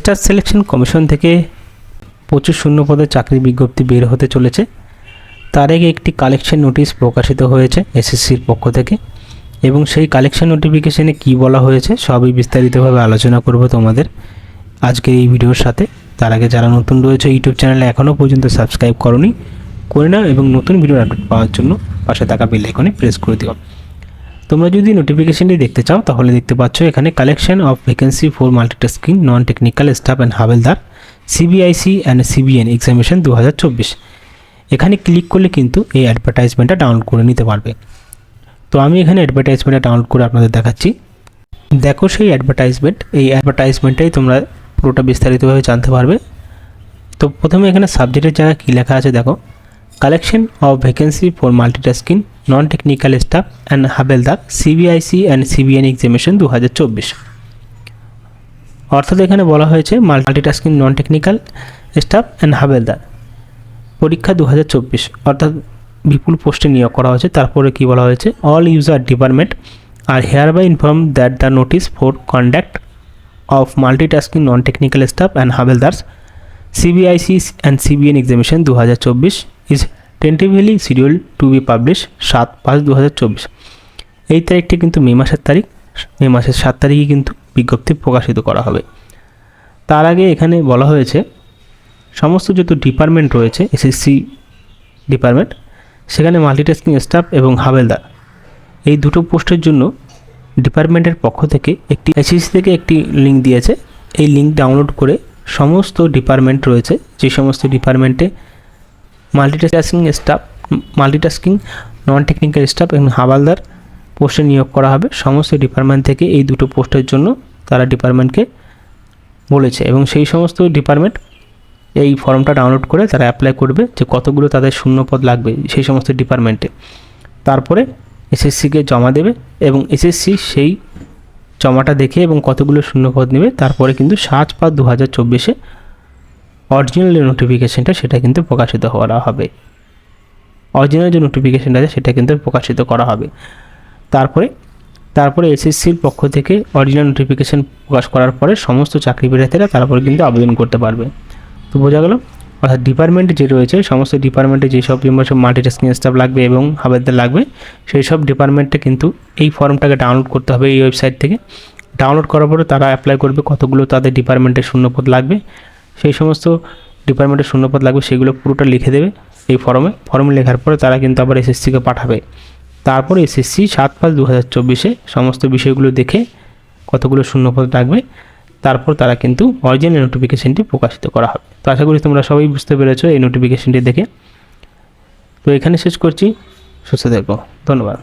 Staff selection commission থেকে প্রচুর শূন্য পদে চাকরির বিজ্ঞপ্তি বের হতে চলেছে। তার আগে একটি কালেকশন নোটিশ প্রকাশিত হয়েছে এসএসসির পক্ষ থেকে, এবং সেই কালেকশন নোটিফিকেশনে কি বলা হয়েছে সবই বিস্তারিতভাবে আলোচনা করব তোমাদের আজকের এই ভিডিওর সাথে। তার আগে যারা নতুন রয়েছে ইউটিউব চ্যানেলে এখনও পর্যন্ত সাবস্ক্রাইব করোনি, করে নাও এবং নতুন ভিডিও আপডেট পাওয়ার জন্য পাশে থাকা বেল আইকনে প্রেস করে দিও। তোমরা যদি নোটিফিকেশনটি দেখতে চাও তাহলে দেখতে পাচ্ছ এখানে collection of vacancy for multitasking non technical staff and havaldar CBIC and CBN examination 2024। এখানে ক্লিক করলে কিন্তু এই অ্যাডভার্টাইজমেন্টটা ডাউনলোড করে নিতে পারবে। তো আমি এখানে অ্যাডভার্টাইজমেন্টটা ডাউনলোড করে আপনাদের দেখাচ্ছি। দেখো সেই অ্যাডভার্টাইজমেন্ট, এই অ্যাডভার্টাইজমেন্টটাই তোমরা পুরোটা বিস্তারিতভাবে জানতে পারবে। তো প্রথমে এখানে সাবজেক্টের জায়গায় কী লেখা আছে দেখো, collection of vacancy for multitasking non technical staff and havaldar CBIC and CBN examination 2024। অর্থাৎ এখানে বলা হয়েছে multitasking non technical staff and havaldar পরীক্ষা 2024, অর্থাৎ বিপুল পোস্টে নিয়োগ করা হয়েছে। তারপরে কি বলা হয়েছে, all user department are hereby inform that the notice for conduct of multitasking non technical staff and havaldars CBIC and CBN examination 2024 is tentatively schedule to be publish 7/5/2024। এই তারিখটি কিন্তু মে মাসের তারিখ, মে মাসের 7 তারিখে কিন্তু বিজ্ঞপ্তি প্রকাশিত করা হবে। তার আগে এখানে বলা হয়েছে সমস্ত যত ডিপার্টমেন্ট রয়েছে এসএসসি ডিপার্টমেন্ট, সেখানে মাল্টিটাস্কিং স্টাফ এবং হাবেলদার এই দুটো পোস্টের জন্য ডিপার্টমেন্টের পক্ষ থেকে এসএসসি থেকে একটি লিঙ্ক দিয়েছে। এই লিঙ্ক ডাউনলোড করে সমস্ত ডিপার্টমেন্ট রয়েছে, যে সমস্ত ডিপার্টমেন্টে মাল্টিটাস্কিং নন টেকনিক্যাল স্টাফ এবং হাবেলদার পোস্টে নিয়োগ করা হবে, সমস্ত ডিপার্টমেন্ট থেকে এই দুটো পোস্টের জন্য তারা ডিপার্টমেন্টকে বলেছে, এবং সেই সমস্ত ডিপার্টমেন্ট এই ফর্মটা ডাউনলোড করে তারা অ্যাপ্লাই করবে যে কতগুলো তাদের শূন্যপদ লাগবে সেই সমস্ত ডিপার্টমেন্টে। তারপরে এসএসসিকে জমা দেবে এবং এসএসসি সেই জমাটা দেখে এবং কতগুলো শূন্যপদ নেবে তারপরে কিন্তু 7/5/2024 অরিজিনাল যে নোটিফিকেশানটা সেটা কিন্তু প্রকাশিত করা হবে। অরিজিনাল যে নোটিফিকেশানটা আছে সেটা কিন্তু প্রকাশিত করা হবে। তারপরে এসএসসির পক্ষ থেকে অরিজিনাল নোটিফিকেশান প্রকাশ করার পরে সমস্ত চাকরি প্রার্থীরা তারপরে কিন্তু আবেদন করতে পারবে। তো বোঝা গেল, অর্থাৎ ডিপার্টমেন্টে যে রয়েছে সমস্ত ডিপার্টমেন্টে যেসব মাল্টিটাস্কিং স্টাফ লাগবে এবং হাবেলদার লাগবে সেই সব ডিপার্টমেন্টে কিন্তু এই ফর্মটাকে ডাউনলোড করতে হবে এই ওয়েবসাইট থেকে। ডাউনলোড করার পরে তারা অ্যাপ্লাই করবে কতগুলো তাদের ডিপার্টমেন্টে শূন্যপদ লাগবে, সেই সমস্ত ডিপার্টমেন্টে শূন্যপদ লাগবে সেগুলো পুরোটা লিখে দেবে এই ফর্মে লেখার পরে তারা কিন্তু আবার এসএসসিকে পাঠাবে। তারপর এসএসসি 7/5/2024 সমস্ত বিষয়গুলো দেখে কতগুলো শূন্যপদ লাগবে তারপর তারা কিন্তু অরিজিনাল নোটিফিকেশানটি প্রকাশিত করা হবে। তো আশা করি তোমরা সবাই বুঝতে পেরেছো এই নোটিফিকেশানটি দেখে। তো এখানে শেষ করছি, সুস্থ থেকো, ধন্যবাদ।